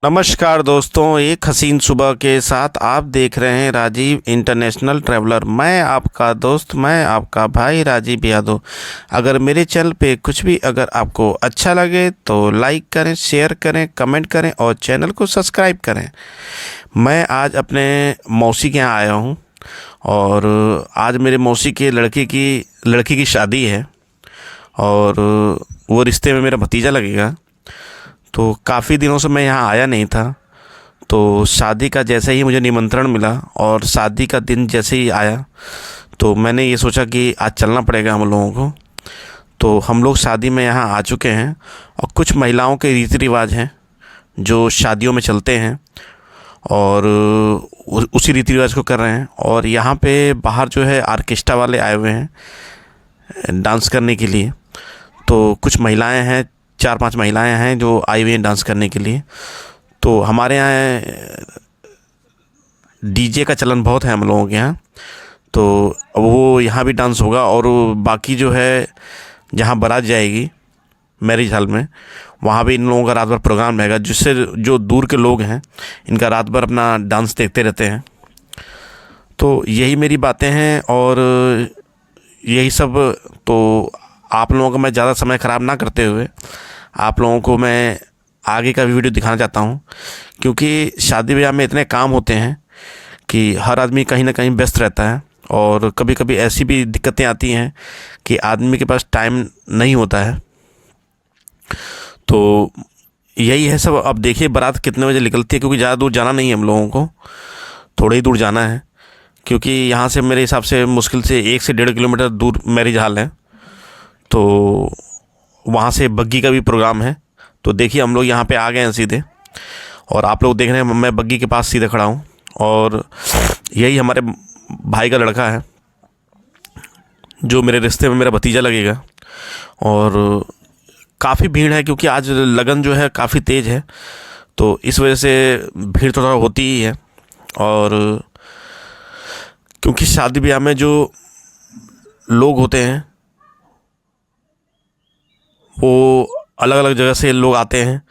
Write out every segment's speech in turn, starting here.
नमस्कार दोस्तों, एक हसीन सुबह के साथ आप देख रहे हैं राजीव इंटरनेशनल ट्रैवलर। मैं आपका दोस्त, मैं आपका भाई राजीव यादव। अगर मेरे चैनल पे कुछ भी अगर आपको अच्छा लगे तो लाइक करें, शेयर करें, कमेंट करें और चैनल को सब्सक्राइब करें। मैं आज अपने मौसी के यहाँ आया हूँ और आज मेरे मौसी के लड़की की शादी है और वो रिश्ते में मेरा भतीजा लगेगा। तो काफ़ी दिनों से मैं यहाँ आया नहीं था। तो शादी का जैसे ही मुझे निमंत्रण मिला और शादी का दिन जैसे ही आया तो मैंने ये सोचा कि आज चलना पड़ेगा हम लोगों को। तो हम लोग शादी में यहाँ आ चुके हैं और कुछ महिलाओं के रीति रिवाज हैं जो शादियों में चलते हैं और उसी रीति रिवाज को कर रहे हैं। और यहाँ पे बाहर जो है आर्केस्ट्रा वाले आए हुए हैं डांस करने के लिए। तो कुछ महिलाएं हैं, 4-5 महिलाएं हैं जो आई हुई हैं डांस करने के लिए। तो हमारे यहाँ डीजे का चलन बहुत है हम लोगों के यहाँ। तो वो यहाँ भी डांस होगा और बाकी जो है जहाँ बारात जाएगी मैरिज हॉल में, वहाँ भी इन लोगों का रात भर प्रोग्राम रहेगा, जिससे जो दूर के लोग हैं इनका रात भर अपना डांस देखते रहते हैं। तो यही मेरी बातें हैं और यही सब। तो आप लोगों का मैं ज़्यादा समय ख़राब ना करते हुए आप लोगों को मैं आगे का वीडियो दिखाना चाहता हूँ, क्योंकि शादी ब्याह में इतने काम होते हैं कि हर आदमी कहीं ना कहीं व्यस्त रहता है और कभी कभी ऐसी भी दिक्कतें आती हैं कि आदमी के पास टाइम नहीं होता है। तो यही है सब। अब देखिए बारात कितने बजे निकलती है, क्योंकि ज़्यादा दूर जाना नहीं है हम लोगों को, थोड़े ही दूर जाना है। क्योंकि यहाँ से मेरे हिसाब से मुश्किल से 1 से 1.5 किलोमीटर दूर मैरिज हॉल है। तो वहाँ से बग्गी का भी प्रोग्राम है। तो देखिए हम लोग यहाँ पे आ गए हैं सीधे और आप लोग देख रहे हैं मैं बग्गी के पास सीधे खड़ा हूँ और यही हमारे भाई का लड़का है जो मेरे रिश्ते में मेरा भतीजा लगेगा। और काफ़ी भीड़ है क्योंकि आज लगन जो है काफ़ी तेज़ है, तो इस वजह से भीड़ थोड़ा होती ही है। और क्योंकि शादी ब्याह में जो लोग होते हैं वो अलग अलग जगह से लोग आते हैं,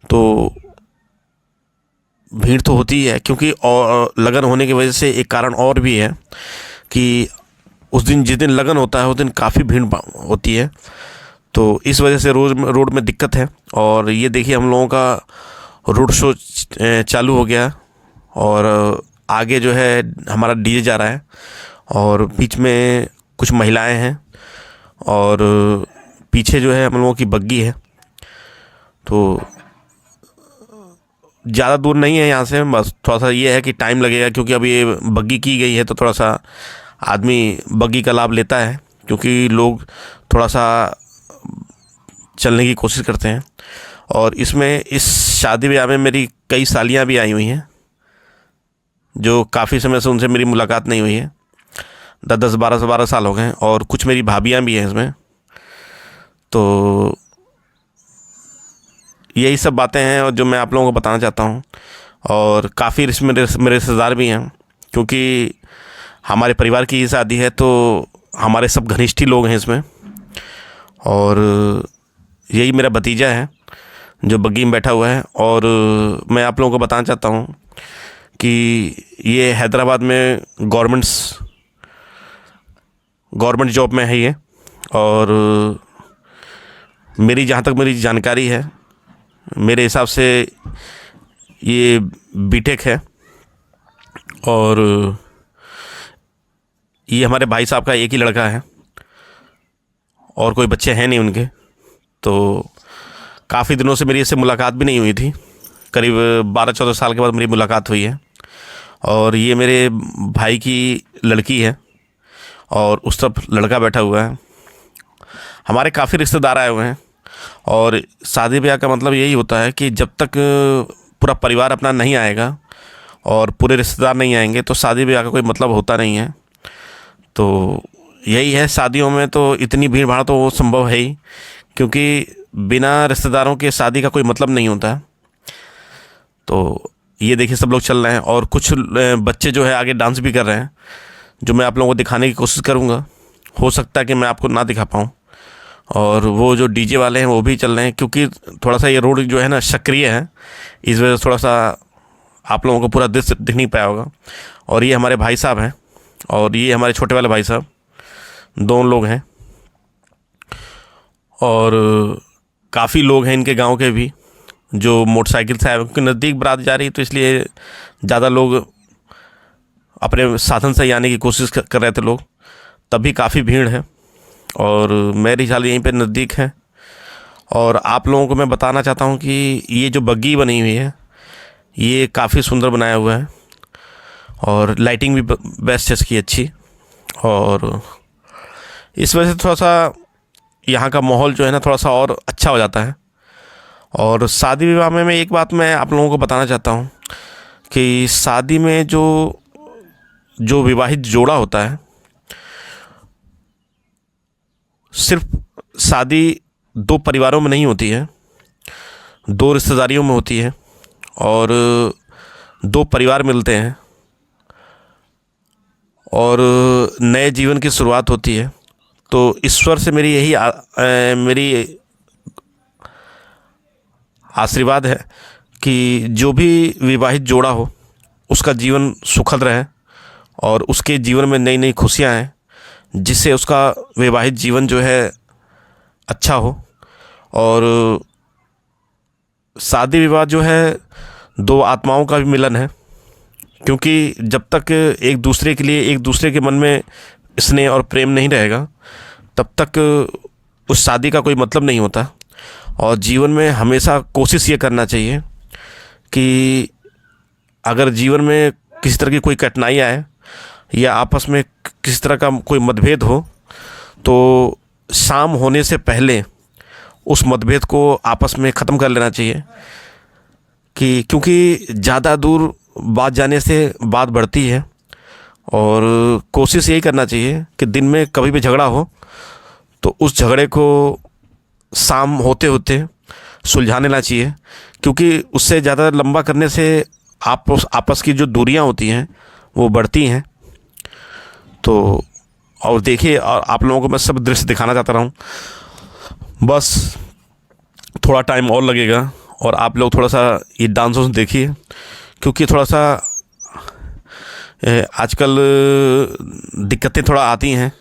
तो भीड़ तो होती ही है। क्योंकि और लगन होने की वजह से एक कारण और भी है कि उस दिन जिस दिन लगन होता है उस दिन काफ़ी भीड़ होती है। तो इस वजह से रोड में दिक्कत है। और ये देखिए हम लोगों का रोड शो चालू हो गया और आगे जो है हमारा डीजे जा रहा है और बीच में कुछ महिलाएं हैं और पीछे जो है हम लोगों की बग्गी है। तो ज़्यादा दूर नहीं है यहाँ से, बस थोड़ा सा ये है कि टाइम लगेगा, क्योंकि अभी ये बग्गी की गई है तो थोड़ा सा आदमी बग्गी का लाभ लेता है, क्योंकि लोग थोड़ा सा चलने की कोशिश करते हैं। और इसमें इस शादी ब्याह में मेरी कई सालियाँ भी आई हुई हैं जो काफ़ी समय से उनसे मेरी मुलाकात नहीं हुई है। 10-10, 12 साल हो गए हैं। और कुछ मेरी भाभियाँ भी हैं इसमें। तो यही सब बातें हैं और जो मैं आप लोगों को बताना चाहता हूँ। और काफ़ी मेरे रिश्तेदार भी हैं, क्योंकि हमारे परिवार की ये शादी है तो हमारे सब घनिष्ठी लोग हैं इसमें। और यही मेरा भतीजा है जो बग्गी में बैठा हुआ है। और मैं आप लोगों को बताना चाहता हूँ कि ये हैदराबाद में गवर्नमेंट जॉब में है ये। और मेरी जहाँ तक मेरी जानकारी है, मेरे हिसाब से ये बीटेक है। और ये हमारे भाई साहब का एक ही लड़का है और कोई बच्चे हैं नहीं उनके। तो काफ़ी दिनों से मेरी इससे मुलाकात भी नहीं हुई थी, करीब 12-14 साल के बाद मेरी मुलाकात हुई है। और ये मेरे भाई की लड़की है और उस तरफ लड़का बैठा हुआ है। हमारे काफ़ी रिश्तेदार आए हुए हैं। और शादी ब्याह का मतलब यही होता है कि जब तक पूरा परिवार अपना नहीं आएगा और पूरे रिश्तेदार नहीं आएंगे तो शादी ब्याह का कोई मतलब होता नहीं है। तो यही है, शादियों में तो इतनी भीड़ भाड़ तो वो संभव है ही, क्योंकि बिना रिश्तेदारों के शादी का कोई मतलब नहीं होता। तो ये देखिए सब लोग चल रहे हैं और कुछ बच्चे जो है आगे डांस भी कर रहे हैं, जो मैं आप लोगों को दिखाने की कोशिश करूँगा। हो सकता है कि मैं आपको ना दिखा पाऊँ, और वो जो डीजे वाले हैं वो भी चल रहे हैं, क्योंकि थोड़ा सा ये रोड जो है ना सक्रिय है, इस वजह से थोड़ा सा आप लोगों को पूरा दृश्य दिख नहीं पाया होगा। और ये हमारे भाई साहब हैं, और ये हमारे छोटे वाले भाई साहब, दोनों लोग हैं। और काफ़ी लोग हैं इनके गांव के भी जो मोटरसाइकिल से आए, क्योंकि नज़दीक बारात जा रही है तो इसलिए ज़्यादा लोग अपने साधन से ही आने की कोशिश कर रहे थे लोग, तब भी काफ़ी भीड़ है। और मेरी ख्याल यहीं पे नज़दीक है। और आप लोगों को मैं बताना चाहता हूँ कि ये जो बग्गी बनी हुई है ये काफ़ी सुंदर बनाया हुआ है, और लाइटिंग भी बेस्ट है इसकी अच्छी। और इस वजह से थोड़ा सा यहाँ का माहौल जो है ना थोड़ा सा और अच्छा हो जाता है। और शादी विवाह में एक बात मैं आप लोगों को बताना चाहता हूँ कि शादी में जो जो विवाहित जोड़ा होता है, सिर्फ शादी दो परिवारों में नहीं होती है, दो रिश्तेदारियों में होती है, और दो परिवार मिलते हैं और नए जीवन की शुरुआत होती है। तो ईश्वर से मेरी मेरी आशीर्वाद है कि जो भी विवाहित जोड़ा हो उसका जीवन सुखद रहे, और उसके जीवन में नई नई खुशियाँ आएँ, जिससे उसका वैवाहिक जीवन जो है अच्छा हो। और शादी विवाह जो है दो आत्माओं का भी मिलन है, क्योंकि जब तक एक दूसरे के लिए एक दूसरे के मन में स्नेह और प्रेम नहीं रहेगा तब तक उस शादी का कोई मतलब नहीं होता। और जीवन में हमेशा कोशिश ये करना चाहिए कि अगर जीवन में किसी तरह की कोई कठिनाई आए या आपस में किसी तरह का कोई मतभेद हो, तो शाम होने से पहले उस मतभेद को आपस में ख़त्म कर लेना चाहिए। क्योंकि ज़्यादा दूर बात जाने से बात बढ़ती है, और कोशिश यही करना चाहिए कि दिन में कभी भी झगड़ा हो तो उस झगड़े को शाम होते होते सुलझा लेना चाहिए, क्योंकि उससे ज़्यादा लंबा करने से आपस की जो दूरियां होती हैं वो बढ़ती हैं। तो और देखिए, और आप लोगों को मैं सब दृश्य दिखाना चाहता रहा हूँ, बस थोड़ा टाइम और लगेगा। और आप लोग थोड़ा सा ये डांसों देखिए, क्योंकि थोड़ा सा आजकल दिक्कतें थोड़ा आती हैं।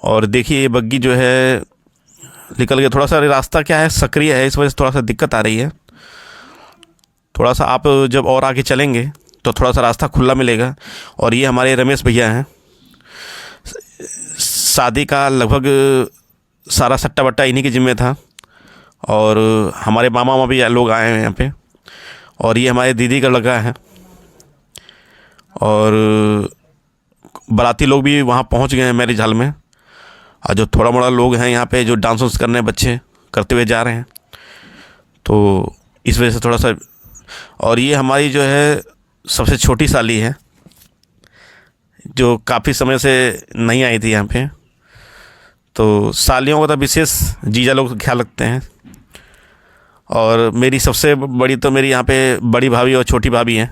और देखिए ये बग्गी जो है निकल गया, थोड़ा सा रास्ता क्या है सक्रिय है, इस वजह से थोड़ा सा दिक्कत आ रही है। थोड़ा सा आप जब और आगे चलेंगे तो थोड़ा सा रास्ता खुला मिलेगा। और ये हमारे रमेश भैया हैं, शादी का लगभग सारा सट्टा बट्टा इन्हीं के जिम्मे था। और हमारे मामा मामा भी लोग आए हैं यहाँ पे, और ये हमारे दीदी का लड़का है। और बाराती लोग भी वहाँ पहुँच गए हैं मैरिज हॉल में, और जो थोड़ा मोड़ा लोग हैं यहाँ पे जो डांस वांस करने बच्चे करते हुए जा रहे हैं, तो इस वजह से थोड़ा सा। और ये हमारी जो है सबसे छोटी साली है, जो काफ़ी समय से नहीं आई थी यहाँ पे। तो सालियों का तो विशेष जीजा लोग ख्याल रखते हैं। और मेरी सबसे बड़ी तो मेरी यहाँ पे बड़ी भाभी और छोटी भाभी हैं,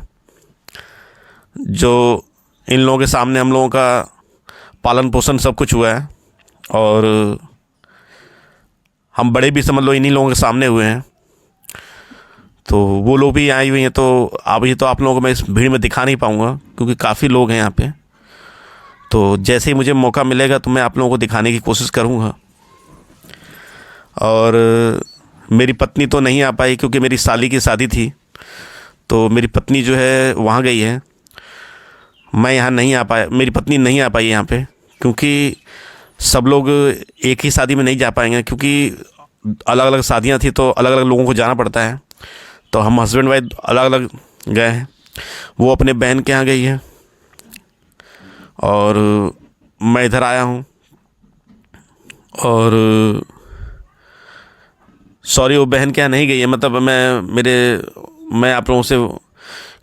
जो इन लोगों के सामने हम लोगों का पालन पोषण सब कुछ हुआ है। और हम बड़े भी समझ लो इन्हीं लोगों के सामने हुए हैं। तो वो लोग भी आई हुई हैं, तो अभी तो आप लोगों को मैं इस भीड़ में दिखा नहीं पाऊँगा क्योंकि काफ़ी लोग हैं यहाँ पे। तो जैसे ही मुझे मौका मिलेगा तो मैं आप लोगों को दिखाने की कोशिश करूँगा। और मेरी पत्नी तो नहीं आ पाई क्योंकि मेरी साली की शादी थी, तो मेरी पत्नी जो है वहाँ गई है। मैं यहाँ नहीं आ पाया, मेरी पत्नी नहीं आ पाई यहाँ पे, क्योंकि सब लोग एक ही शादी में नहीं जा पाएंगे, क्योंकि अलग अलग शादियाँ थी तो अलग अलग लोगों को जाना पड़ता है। तो हम हस्बैंड वाइफ अलग अलग गए हैं। वो अपने बहन के यहाँ गई है और मैं इधर आया हूँ। और सॉरी, वो बहन के यहाँ नहीं गई है, मतलब मैं आप लोगों से,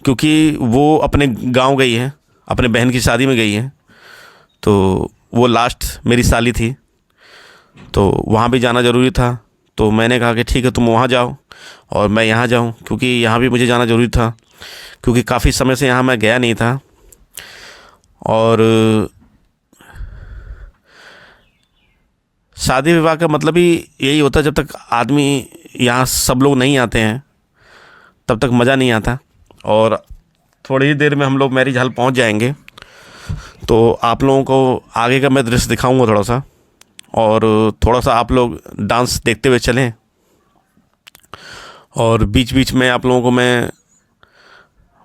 क्योंकि वो अपने गांव गई है, अपने बहन की शादी में गई है। तो वो लास्ट मेरी साली थी, तो वहाँ भी जाना ज़रूरी था। तो मैंने कहा कि ठीक है तुम वहाँ जाओ और मैं यहाँ जाऊँ, क्योंकि यहाँ भी मुझे जाना ज़रूरी था, क्योंकि काफ़ी समय से यहाँ मैं गया नहीं था। और शादी विवाह का मतलब ही यही होता है, जब तक आदमी यहाँ सब लोग नहीं आते हैं तब तक मज़ा नहीं आता। और थोड़ी ही देर में हम लोग मैरिज हॉल पहुँच जाएंगे, तो आप लोगों को आगे का मैं दृश्य दिखाऊंगा थोड़ा सा, और थोड़ा सा आप लोग डांस देखते हुए चलें। और बीच बीच में आप लोगों को मैं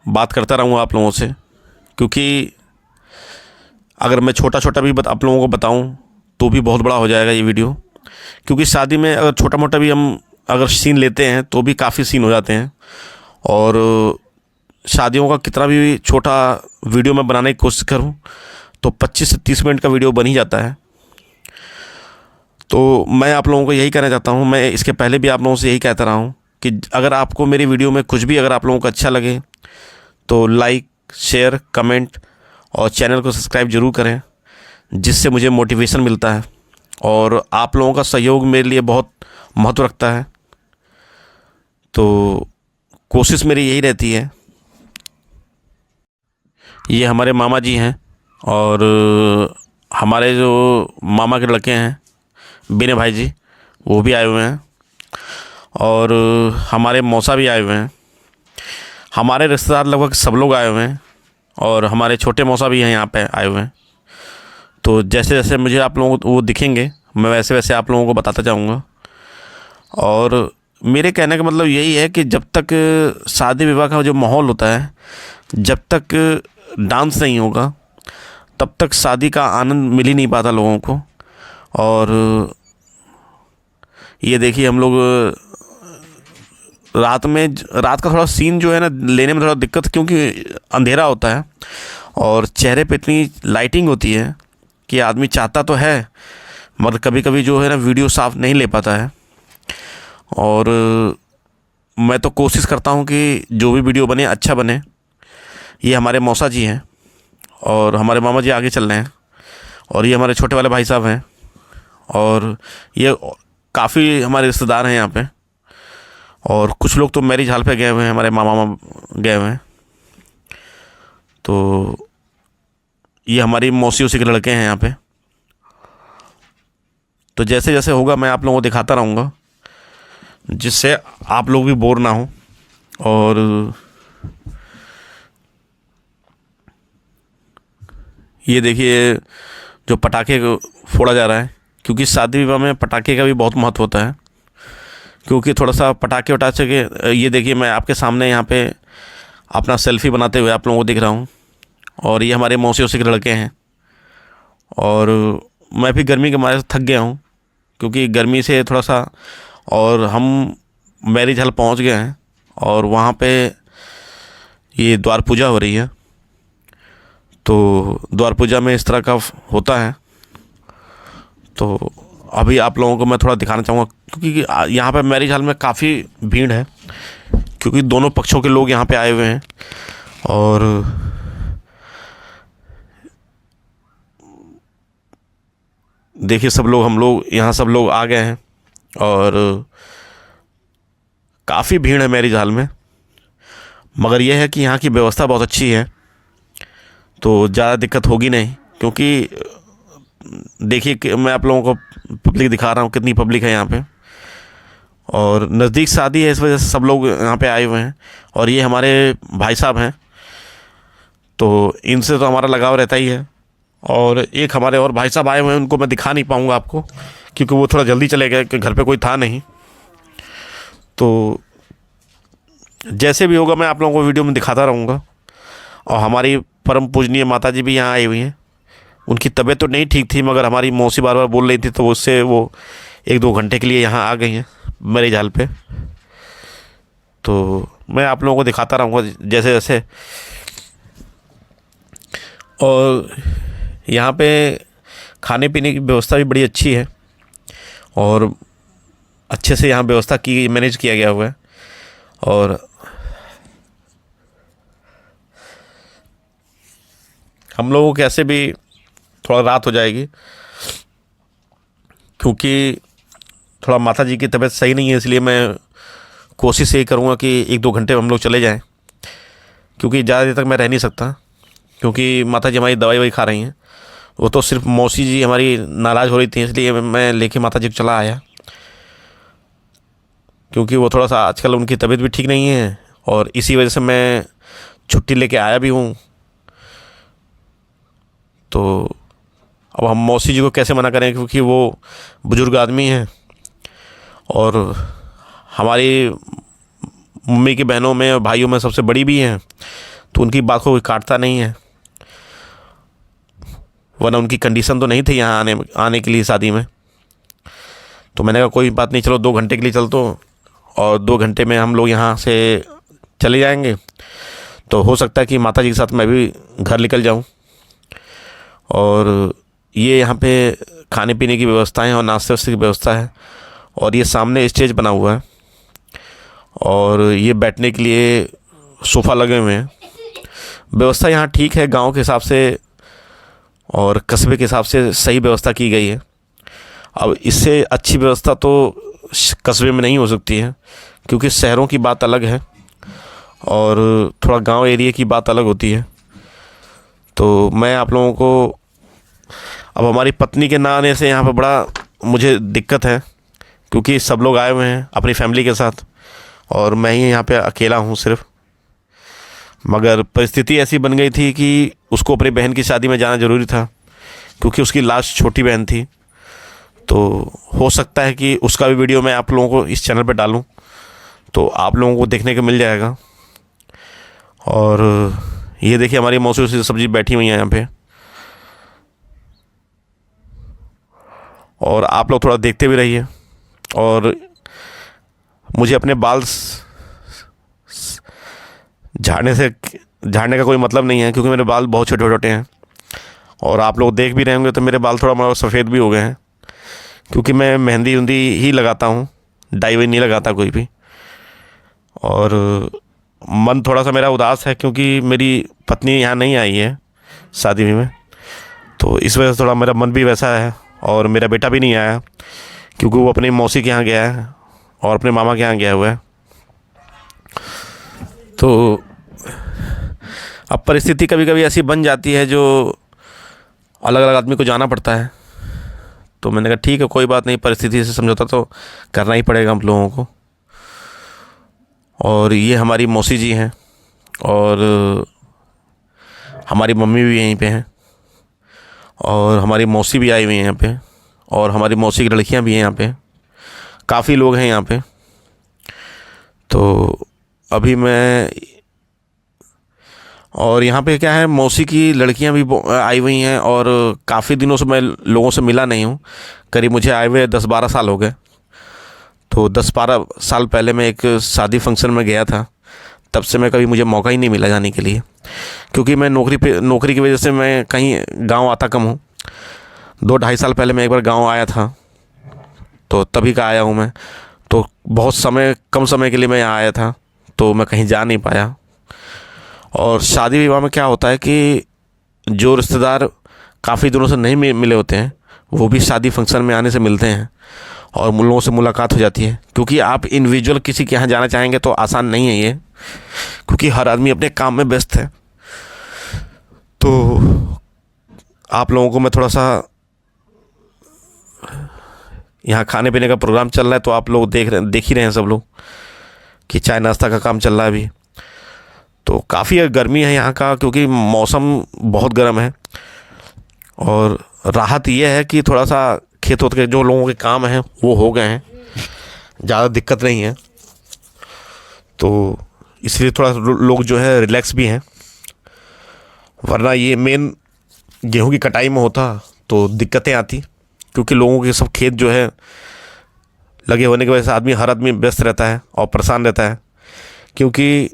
बात करता रहूँगा आप लोगों से, क्योंकि अगर मैं छोटा छोटा भी आप लोगों को बताऊँ तो भी बहुत बड़ा हो जाएगा ये वीडियो। क्योंकि शादी में अगर छोटा मोटा भी हम अगर सीन लेते हैं तो भी काफ़ी सीन हो जाते हैं, और शादियों का कितना भी छोटा वीडियो मैं बनाने की कोशिश करूं तो 25 से 30 मिनट का वीडियो बन ही जाता है। तो मैं आप लोगों को यही कहना चाहता हूं, मैं इसके पहले भी आप लोगों से यही कहता रहा हूं कि अगर आपको मेरी वीडियो में कुछ भी अगर आप लोगों को अच्छा लगे तो लाइक, शेयर, कमेंट और चैनल को सब्सक्राइब ज़रूर करें, जिससे मुझे मोटिवेशन मिलता है और आप लोगों का सहयोग मेरे लिए बहुत महत्व रखता है। तो कोशिश मेरी यही रहती है। ये हमारे मामा जी हैं, और हमारे जो मामा के लड़के हैं बिने भाई जी, वो भी आए हुए हैं, और हमारे मौसा भी आए हुए हैं। हमारे रिश्तेदार लगभग सब लोग आए हुए हैं, और हमारे छोटे मौसा भी हैं यहाँ पे आए हुए हैं। तो जैसे जैसे मुझे आप लोगों को वो दिखेंगे मैं वैसे वैसे आप लोगों को बताता जाऊँगा। और मेरे कहने का मतलब यही है कि जब तक शादी विवाह का जो माहौल होता है, जब तक डांस नहीं होगा तब तक शादी का आनंद मिल ही नहीं पाता लोगों को। और ये देखिए हम लोग रात का थोड़ा सीन जो है ना लेने में थोड़ा दिक्कत, क्योंकि अंधेरा होता है और चेहरे पे इतनी लाइटिंग होती है कि आदमी चाहता तो है मगर कभी कभी जो है ना वीडियो साफ नहीं ले पाता है। और मैं तो कोशिश करता हूँ कि जो भी वीडियो बने अच्छा बने। ये हमारे मौसा जी हैं, और हमारे मामा जी आगे चल रहे हैं, और ये हमारे छोटे वाले भाई साहब हैं, और ये काफ़ी हमारे रिश्तेदार हैं यहाँ पे, और कुछ लोग तो मैरिज हॉल पे गए हुए हैं, हमारे मामा गए हुए हैं। तो ये हमारी मौसी उसी के लड़के हैं यहाँ पे। तो जैसे जैसे होगा मैं आप लोगों को दिखाता रहूँगा, जिससे आप लोग भी बोर ना हो। और ये देखिए जो पटाखे को फोड़ा जा रहा है, क्योंकि शादी विवाह में पटाखे का भी बहुत महत्व होता है। क्योंकि थोड़ा सा पटाखे उटाखे के, ये देखिए मैं आपके सामने यहाँ पे अपना सेल्फ़ी बनाते हुए आप लोगों को दिख रहा हूँ, और ये हमारे मौसी उसी के लड़के हैं। और मैं भी गर्मी के मारे थक गया हूँ, क्योंकि गर्मी से थोड़ा सा, और हम मैरिज हॉल पहुँच गए हैं, और वहाँ पे ये द्वार पूजा हो रही है। तो द्वार पूजा में इस तरह का होता है। तो अभी आप लोगों को मैं थोड़ा दिखाना चाहूँगा, क्योंकि यहाँ पे मैरिज हॉल में काफ़ी भीड़ है, क्योंकि दोनों पक्षों के लोग यहाँ पे आए हुए हैं। और देखिए हम लोग यहाँ सब लोग आ गए हैं, और काफ़ी भीड़ है मैरिज हॉल में। मगर यह है कि यहाँ की व्यवस्था बहुत अच्छी है, तो ज़्यादा दिक्कत होगी नहीं। क्योंकि देखिए कि मैं आप लोगों को पब्लिक दिखा रहा हूँ, कितनी पब्लिक है यहाँ पे, और नज़दीक शादी है इस वजह से सब लोग यहाँ पे आए हुए हैं। और ये हमारे भाई साहब हैं, तो इनसे तो हमारा लगाव रहता ही है। और एक हमारे और भाई साहब आए हुए हैं, उनको मैं दिखा नहीं पाऊँगा आपको, क्योंकि वो थोड़ा जल्दी चले गए कि घर पे कोई था नहीं। तो जैसे भी होगा मैं आप लोगों को वीडियो में दिखाता रहूँगा। और हमारी परम पूजनीय माता जी भी यहाँ आई हुई हैं। उनकी तबीयत तो नहीं ठीक थी, मगर हमारी मौसी बार बार बोल रही थी, तो उससे वो 1-2 घंटे के लिए यहाँ आ गई हैं मैरिज हॉल पे। तो मैं आप लोगों को दिखाता रहूँगा जैसे जैसे। और यहाँ पे खाने पीने की व्यवस्था भी बड़ी अच्छी है, और अच्छे से यहाँ व्यवस्था की मैनेज किया गया हुआ है। और हम लोगों को कैसे भी थोड़ा रात हो जाएगी, क्योंकि थोड़ा माता जी की तबीयत सही नहीं है, इसलिए मैं कोशिश यही करूँगा कि 1-2 घंटे में हम लोग चले जाएं, क्योंकि ज़्यादा देर तक मैं रह नहीं सकता, क्योंकि माता जी हमारी दवाई वही खा रही हैं। वो तो सिर्फ मौसी जी हमारी नाराज़ हो रही थी, इसलिए मैं लेके माता जी को चला आया, क्योंकि वो थोड़ा सा आजकल उनकी तबीयत भी ठीक नहीं है और इसी वजह से मैं छुट्टी लेके आया भी हूँ। तो अब हम मौसी जी को कैसे मना करें, क्योंकि वो बुज़ुर्ग आदमी हैं और हमारी मम्मी की बहनों में और भाइयों में सबसे बड़ी भी हैं, तो उनकी बात को कोई काटता नहीं है। वरना उनकी कंडीशन तो नहीं थी यहाँ आने के लिए शादी में। तो मैंने कहा कोई बात नहीं, चलो 2 घंटे के लिए चल दो और 2 घंटे में हम लोग यहाँ से चले जाएंगे। तो हो सकता है कि माता जी के साथ मैं भी घर निकल जाऊँ। और ये यहाँ पे खाने पीने की व्यवस्थाएं और नाश्ते वास्ते की व्यवस्था है, और ये सामने स्टेज बना हुआ है और ये बैठने के लिए सोफ़ा लगे हुए हैं। व्यवस्था यहाँ ठीक है, गांव के हिसाब से और कस्बे के हिसाब से सही व्यवस्था की गई है। अब इससे अच्छी व्यवस्था तो कस्बे में नहीं हो सकती है, क्योंकि शहरों की बात अलग है और थोड़ा गांव एरिया की बात अलग होती है। तो मैं आप लोगों को, अब हमारी पत्नी के ना आने से यहाँ पर बड़ा मुझे दिक्कत है, क्योंकि सब लोग आए हुए हैं अपनी फैमिली के साथ और मैं ही यहाँ पे अकेला हूँ सिर्फ। मगर परिस्थिति ऐसी बन गई थी कि उसको अपनी बहन की शादी में जाना ज़रूरी था, क्योंकि उसकी लास्ट छोटी बहन थी। तो हो सकता है कि उसका भी वीडियो मैं आप लोगों को इस चैनल पे डालूं, तो आप लोगों को देखने को मिल जाएगा। और ये देखिए हमारी मौसी उसी सब्जी बैठी हुई है यहाँ पे, और आप लोग थोड़ा देखते भी रहिए। और मुझे अपने बाल झाड़ने का कोई मतलब नहीं है, क्योंकि मेरे बाल बहुत छोटे छोटे हैं और आप लोग देख भी रहे होंगे तो मेरे बाल थोड़ा सफ़ेद भी हो गए हैं, क्योंकि मैं मेहंदी उंदी ही लगाता हूँ, डाई वाई नहीं लगाता कोई भी। और मन थोड़ा सा मेरा उदास है, क्योंकि मेरी पत्नी यहाँ नहीं आई है शादी में, तो इस वजह से थोड़ा मेरा मन भी वैसा है। और मेरा बेटा भी नहीं आया, क्योंकि वो अपनी मौसी के यहाँ गया है और अपने मामा के यहाँ गया हुआ है। तो अब परिस्थिति कभी कभी ऐसी बन जाती है जो अलग अलग आदमी को जाना पड़ता है। तो मैंने कहा ठीक है, कोई बात नहीं, परिस्थिति से समझौता तो करना ही पड़ेगा हम लोगों को। और ये हमारी मौसी जी हैं और हमारी मम्मी भी यहीं पे हैं और हमारी मौसी भी आई हुई हैं यहाँ पे, और हमारी मौसी की लड़कियाँ भी हैं यहाँ पे, काफ़ी लोग हैं यहाँ पे। तो अभी मैं, और यहाँ पे क्या है, मौसी की लड़कियाँ भी आई हुई हैं और काफ़ी दिनों से मैं लोगों से मिला नहीं हूँ। करीब मुझे आए हुए 10-12 साल हो गए। तो 10-12 साल पहले मैं एक शादी फंक्शन में गया था, तब से मैं कभी मुझे मौका ही नहीं मिला जाने के लिए, क्योंकि मैं नौकरी की वजह से मैं कहीं गांव आता कम हूँ। 2-2.5 साल पहले मैं एक बार गांव आया था, तो तभी का आया हूँ मैं। तो बहुत कम समय के लिए मैं यहाँ आया था, तो मैं कहीं जा नहीं पाया। और शादी विवाह में क्या होता है कि जो रिश्तेदार काफ़ी दिनों से नहीं मिले होते हैं, वो भी शादी फंक्शन में आने से मिलते हैं और उन लोगों से मुलाकात हो जाती है। क्योंकि आप इंडिविजुअल किसी के यहाँ जाना चाहेंगे तो आसान नहीं है ये, क्योंकि हर आदमी अपने काम में व्यस्त है। तो आप लोगों को मैं थोड़ा सा, यहाँ खाने पीने का प्रोग्राम चल रहा है, तो आप लोग देख ही रहे हैं सब लोग कि चाय नाश्ता का काम चल रहा है अभी। तो काफ़ी गर्मी है यहाँ का, क्योंकि मौसम बहुत गर्म है। और राहत ये है कि थोड़ा सा खेत के जो लोगों के काम हैं वो हो गए हैं, ज़्यादा दिक्कत नहीं है। तो इसलिए थोड़ा लोग जो है रिलैक्स भी हैं, वरना ये मेन गेहूं की कटाई में होता तो दिक्कतें आती, क्योंकि लोगों के सब खेत जो है लगे होने की वजह से हर आदमी व्यस्त रहता है और परेशान रहता है। क्योंकि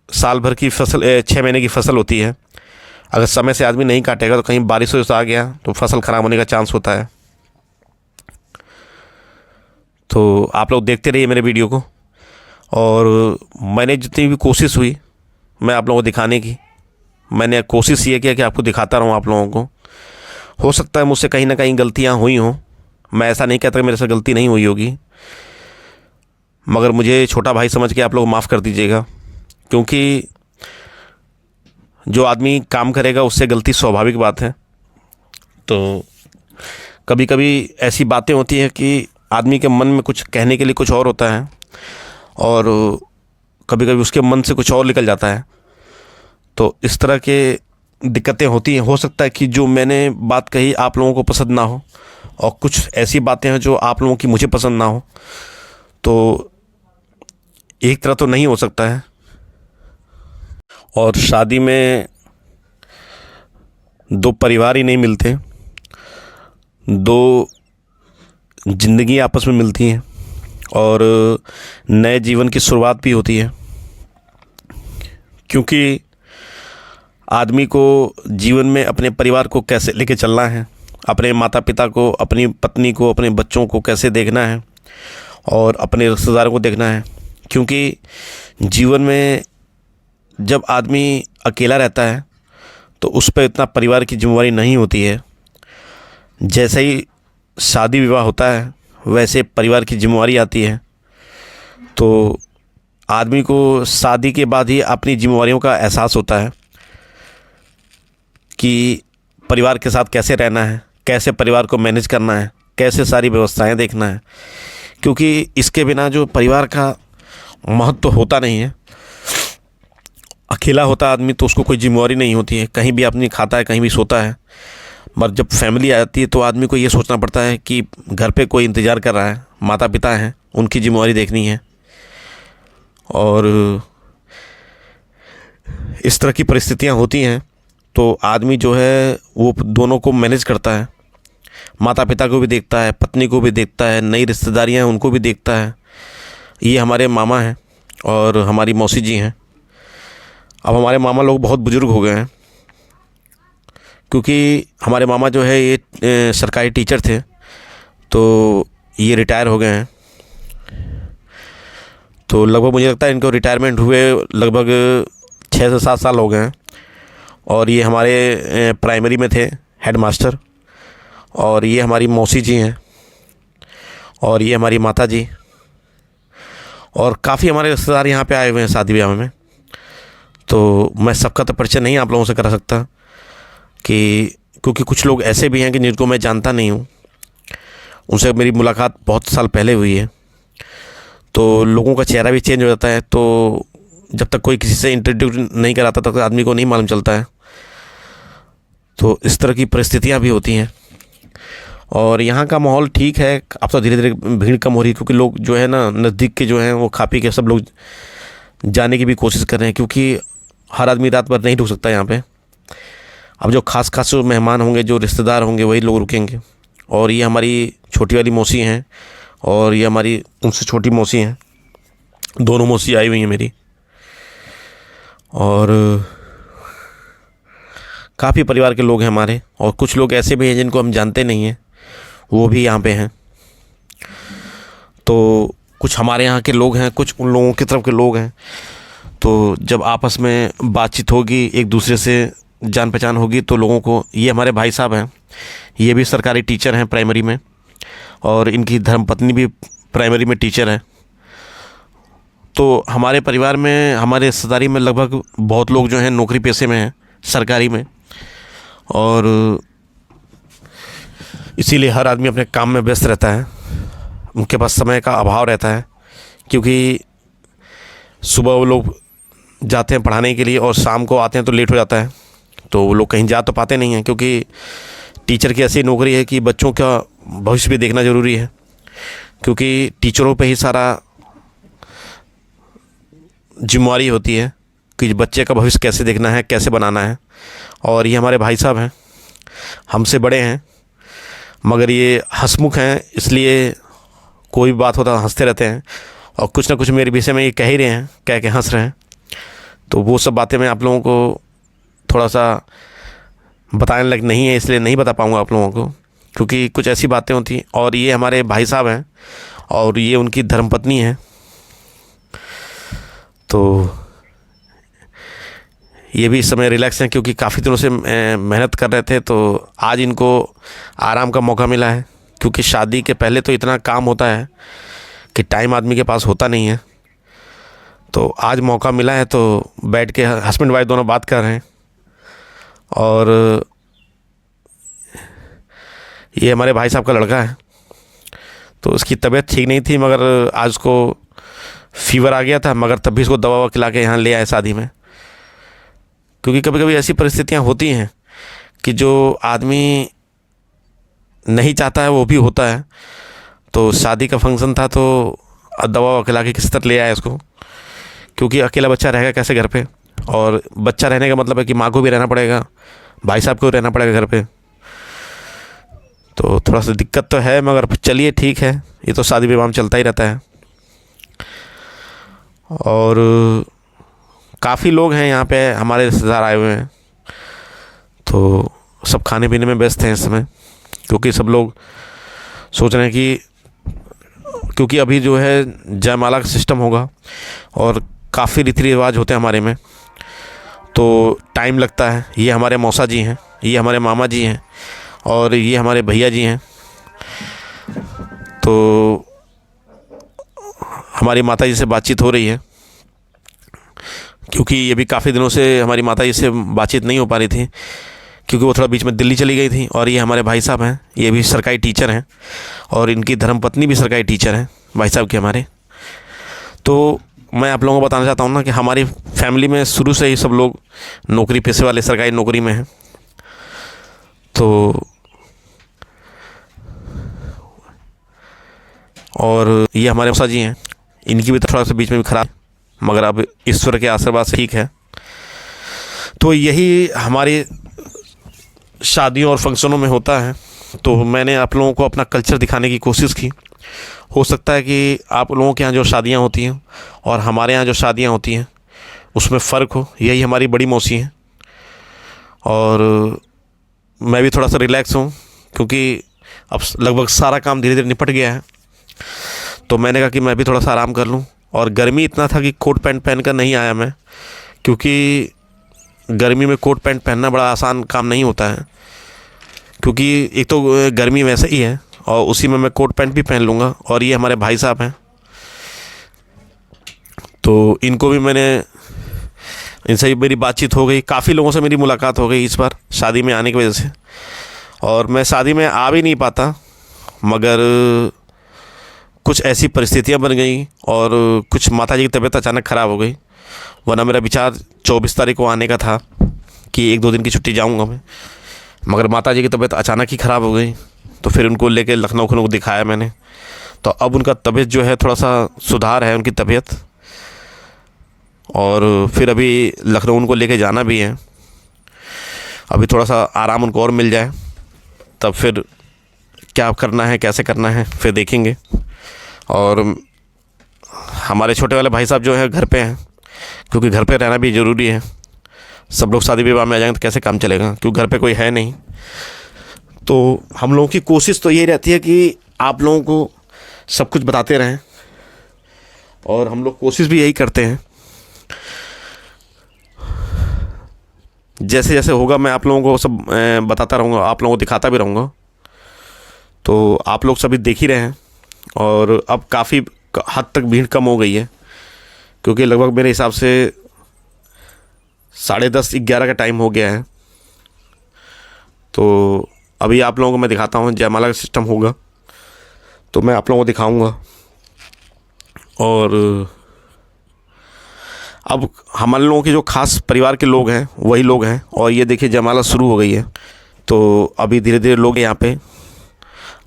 साल भर की फसल 6 महीने की फसल होती है, अगर समय से आदमी नहीं काटेगा तो कहीं बारिश से आ गया तो फसल ख़राब होने का चांस होता है। तो आप लोग देखते रहिए मेरे वीडियो को, और मैंने जितनी भी कोशिश हुई मैं आप लोगों को दिखाने की, मैंने कोशिश ये किया कि आपको दिखाता रहूँ आप लोगों को। हो सकता है मुझसे कहीं ना कहीं गलतियाँ हुई हों, मैं ऐसा नहीं कहता कि मेरे से गलती नहीं हुई होगी, मगर मुझे छोटा भाई समझ के आप लोग माफ़ कर दीजिएगा। क्योंकि जो आदमी काम करेगा उससे गलती स्वाभाविक बात है। तो कभी कभी ऐसी बातें होती हैं कि आदमी के मन में कुछ कहने के लिए कुछ और होता है और कभी कभी उसके मन से कुछ और निकल जाता है। तो इस तरह के दिक्कतें होती हैं। हो सकता है कि जो मैंने बात कही आप लोगों को पसंद ना हो और कुछ ऐसी बातें हैं जो आप लोगों की मुझे पसंद ना हो। तो एक तरह तो नहीं हो सकता है। और शादी में दो परिवार ही नहीं मिलते, दो ज़िंदगी आपस में मिलती हैं और नए जीवन की शुरुआत भी होती है। क्योंकि आदमी को जीवन में अपने परिवार को कैसे लेके चलना है, अपने माता पिता को, अपनी पत्नी को, अपने बच्चों को कैसे देखना है और अपने रिश्तेदारों को देखना है। क्योंकि जीवन में जब आदमी अकेला रहता है तो उस पर इतना परिवार की जिम्मेदारी नहीं होती है। जैसे ही शादी विवाह होता है वैसे परिवार की जिम्मेदारी आती है। तो आदमी को शादी के बाद ही अपनी जिम्मेदारियों का एहसास होता है कि परिवार के साथ कैसे रहना है, कैसे परिवार को मैनेज करना है, कैसे सारी व्यवस्थाएं देखना है। क्योंकि इसके बिना जो परिवार का महत्व तो होता नहीं है। अकेला होता आदमी तो उसको कोई जिम्मेदारी नहीं होती है, कहीं भी अपनी खाता है, कहीं भी सोता है। मगर जब फैमिली आती है तो आदमी को ये सोचना पड़ता है कि घर पे कोई इंतज़ार कर रहा है, माता पिता हैं, उनकी जिम्मेदारी देखनी है। और इस तरह की परिस्थितियां होती हैं तो आदमी जो है वो दोनों को मैनेज करता है। माता पिता को भी देखता है, पत्नी को भी देखता है, नई रिश्तेदारियां हैं उनको भी देखता है। ये हमारे मामा हैं और हमारी मौसी जी हैं। अब हमारे मामा लोग बहुत बुज़ुर्ग हो गए हैं क्योंकि हमारे मामा जो है ये सरकारी टीचर थे, तो ये रिटायर हो गए हैं। तो लगभग मुझे लगता है इनको रिटायरमेंट हुए लगभग 6 से 7 साल हो गए हैं। और ये हमारे प्राइमरी में थे हेड मास्टर। और ये हमारी मौसी जी हैं और ये हमारी माता जी और काफ़ी हमारे रिश्तेदार यहाँ पे आए हुए हैं शादी ब्याह में। तो मैं सबका तो परिचय नहीं आप लोगों से करा सकता कि क्योंकि कुछ लोग ऐसे भी हैं कि जिनको मैं जानता नहीं हूँ, उनसे मेरी मुलाकात बहुत साल पहले हुई है। तो लोगों का चेहरा भी चेंज हो जाता है। तो जब तक कोई किसी से इंट्रोड्यूस नहीं कराता तब तक आदमी को नहीं मालूम चलता है। तो इस तरह की परिस्थितियाँ भी होती हैं। और यहाँ का माहौल ठीक है। अब तो धीरे धीरे भीड़ कम हो रही है क्योंकि लोग जो है ना नज़दीक के जो हैं वो खा पी के सब लोग जाने की भी कोशिश कर रहे हैं। क्योंकि हर आदमी रात भर नहीं रुक सकता यहाँ पे। अब जो खास खास जो मेहमान होंगे, जो रिश्तेदार होंगे, वही लोग रुकेंगे। और ये हमारी छोटी वाली मौसी हैं और ये हमारी उनसे छोटी मौसी हैं। दोनों मौसी आई हुई हैं मेरी। और काफ़ी परिवार के लोग हैं हमारे। और कुछ लोग ऐसे भी हैं जिनको हम जानते नहीं हैं, वो भी यहाँ पे हैं। तो कुछ हमारे यहाँ के लोग हैं, कुछ उन लोगों की तरफ के लोग हैं। तो जब आपस में बातचीत होगी, एक दूसरे से जान पहचान होगी, तो लोगों को, ये हमारे भाई साहब हैं, ये भी सरकारी टीचर हैं प्राइमरी में और इनकी धर्मपत्नी भी प्राइमरी में टीचर है। तो हमारे परिवार में, हमारे रिश्तेदारी में लगभग बहुत लोग जो हैं नौकरी पेशे में हैं, सरकारी में। और इसीलिए हर आदमी अपने काम में व्यस्त रहता है। उनके पास समय का अभाव रहता है क्योंकि सुबह वो लोग जाते हैं पढ़ाने के लिए और शाम को आते हैं तो लेट हो जाता है। तो वो लोग कहीं जा तो पाते नहीं हैं क्योंकि टीचर की ऐसी नौकरी है कि बच्चों का भविष्य भी देखना ज़रूरी है। क्योंकि टीचरों पे ही सारा जिम्मेदारी होती है कि बच्चे का भविष्य कैसे देखना है, कैसे बनाना है। और ये हमारे भाई साहब हैं, हमसे बड़े हैं, मगर ये हंसमुख हैं, इसलिए कोई भी बात होता है हंसते रहते हैं। और कुछ ना कुछ मेरे विषय में ये कह ही रहे हैं, कह के हंस रहे हैं। तो वो सब बातें मैं आप लोगों को थोड़ा सा बताने लायक नहीं है, इसलिए नहीं बता पाऊँगा आप लोगों को, क्योंकि कुछ ऐसी बातें होती हैं। और ये हमारे भाई साहब हैं और ये उनकी धर्मपत्नी है। तो ये भी इस समय रिलैक्स हैं क्योंकि काफ़ी दिनों से मेहनत कर रहे थे। तो आज इनको आराम का मौका मिला है क्योंकि शादी के पहले तो इतना काम होता है कि टाइम आदमी के पास होता नहीं है। तो आज मौका मिला है तो बैठ के हस्बैंड वाइफ दोनों बात कर रहे हैं। और ये हमारे भाई साहब का लड़का है। तो उसकी तबीयत ठीक नहीं थी, मगर आज उसको फीवर आ गया था, मगर तब भी इसको दवा ववा खिला के यहाँ ले आए शादी में। क्योंकि कभी कभी ऐसी परिस्थितियाँ होती हैं कि जो आदमी नहीं चाहता है वो भी होता है। तो शादी का फंक्शन था, तो दवा ववा खिला के किसी तरह ले आए उसको, क्योंकि अकेला बच्चा रहेगा कैसे घर पे। और बच्चा रहने का मतलब है कि माँ को भी रहना पड़ेगा, भाई साहब को भी रहना पड़ेगा घर पे। तो थोड़ा सा दिक्कत तो है, मगर चलिए ठीक है, ये तो शादी विवाह में चलता ही रहता है। और काफ़ी लोग हैं यहाँ पे, हमारे रिश्तेदार आए हुए हैं, तो सब खाने पीने में व्यस्त हैं इस समय। क्योंकि सब लोग सोच रहे हैं कि क्योंकि अभी जो है जयमाला का सिस्टम होगा और काफ़ी रीति रिवाज होते हैं हमारे में, तो टाइम लगता है। ये हमारे मौसा जी हैं, ये हमारे मामा जी हैं, और ये हमारे भैया जी हैं। तो हमारी माता जी से बातचीत हो रही है, क्योंकि ये भी काफ़ी दिनों से हमारी माता जी से बातचीत नहीं हो पा रही थी, क्योंकि वो थोड़ा बीच में दिल्ली चली गई थी। और ये हमारे भाई साहब हैं, ये भी सरकारी टीचर हैं, और इनकी धर्मपत्नी भी सरकारी टीचर हैं भाई साहब के हमारे। तो मैं आप लोगों को बताना चाहता हूँ ना कि हमारी फैमिली में शुरू से ही सब लोग नौकरी पेशे वाले सरकारी नौकरी में हैं। तो और ये हमारे मौसा जी हैं, इनकी भी थोड़ा सा बीच में भी खराब, मगर अब ईश्वर के आशीर्वाद से ठीक है। तो यही हमारी शादियों और फंक्शनों में होता है। तो मैंने आप लोगों को अपना कल्चर दिखाने की कोशिश की। हो सकता है कि आप लोगों के यहाँ जो शादियाँ होती हैं और हमारे यहाँ जो शादियाँ होती हैं उसमें फ़र्क हो। यही हमारी बड़ी मौसी हैं, और मैं भी थोड़ा सा रिलैक्स हूँ, क्योंकि अब लगभग सारा काम धीरे धीरे निपट गया है। तो मैंने कहा कि मैं भी थोड़ा सा आराम कर लूँ। और गर्मी इतना था कि कोट पैंट पहन कर नहीं आया मैं, क्योंकि गर्मी में कोट पैंट पहनना बड़ा आसान काम नहीं होता है। क्योंकि एक तो गर्मी वैसे ही है, और उसी में मैं कोट पैंट भी पहन लूँगा। और ये हमारे भाई साहब हैं, तो इनको भी मैंने, इनसे भी मेरी बातचीत हो गई। काफ़ी लोगों से मेरी मुलाकात हो गई इस बार शादी में आने की वजह से। और मैं शादी में आ भी नहीं पाता, मगर कुछ ऐसी परिस्थितियां बन गई और कुछ माता जी की तबीयत अचानक ख़राब हो गई। वरना मेरा विचार 24 तारीख को आने का था कि 1-2 दिन की छुट्टी जाऊंगा मैं, मगर माता जी की तबीयत अचानक ही ख़राब हो गई। तो फिर उनको लेके लखनऊ को दिखाया मैंने। तो अब उनका तबीयत जो है थोड़ा सा सुधार है उनकी तबीयत। और फिर अभी लखनऊ उनको लेके जाना भी है। अभी थोड़ा सा आराम उनको और मिल जाए, तब फिर क्या करना है कैसे करना है फिर देखेंगे। और हमारे छोटे वाले भाई साहब जो हैं घर पे हैं, क्योंकि घर पे रहना भी ज़रूरी है। सब लोग शादी विवाह में आ जाएंगे तो कैसे काम चलेगा, क्योंकि घर पे कोई है नहीं। तो हम लोगों की कोशिश तो यही रहती है कि आप लोगों को सब कुछ बताते रहें, और हम लोग कोशिश भी यही करते हैं। जैसे जैसे होगा मैं आप लोगों को सब बताता रहूँगा, आप लोगों को दिखाता भी रहूँगा। तो आप लोग सभी देख ही रहे हैं। और अब काफ़ी हद तक भीड़ कम हो गई है, क्योंकि लगभग मेरे हिसाब से 10:30-11 का टाइम हो गया है। तो अभी आप लोगों को मैं दिखाता हूँ, जयमाला का सिस्टम होगा तो मैं आप लोगों को दिखाऊंगा। और अब हमारे लोगों के जो खास परिवार के लोग हैं वही लोग हैं। और ये देखिए जयमाला शुरू हो गई है, तो अभी धीरे धीरे लोग यहाँ पे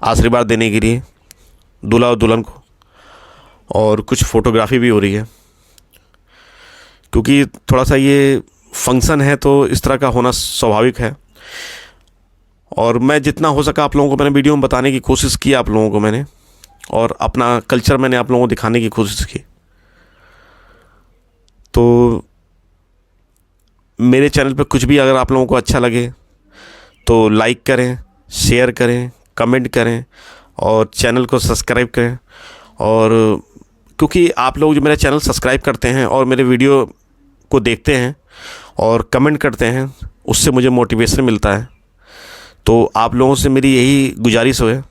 आशीर्वाद देने के लिए दूल्हा और दुल्हन को, और कुछ फ़ोटोग्राफी भी हो रही है। क्योंकि थोड़ा सा ये फंक्शन है तो इस तरह का होना स्वाभाविक है। और मैं जितना हो सका आप लोगों को मैंने वीडियो में बताने की कोशिश की आप लोगों को मैंने, और अपना कल्चर मैंने आप लोगों को दिखाने की कोशिश की। तो मेरे चैनल पे कुछ भी अगर आप लोगों को अच्छा लगे तो लाइक करें, शेयर करें, कमेंट करें और चैनल को सब्सक्राइब करें। और क्योंकि आप लोग जो मेरा चैनल सब्सक्राइब करते हैं और मेरे वीडियो को देखते हैं और कमेंट करते हैं, उससे मुझे मोटिवेशन मिलता है। तो आप लोगों से मेरी यही गुजारिश है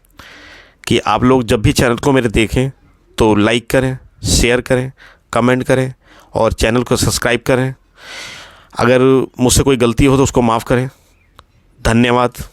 कि आप लोग जब भी चैनल को मेरे देखें तो लाइक करें, शेयर करें, कमेंट करें और चैनल को सब्सक्राइब करें। अगर मुझसे कोई गलती हो तो उसको माफ़ करें। धन्यवाद।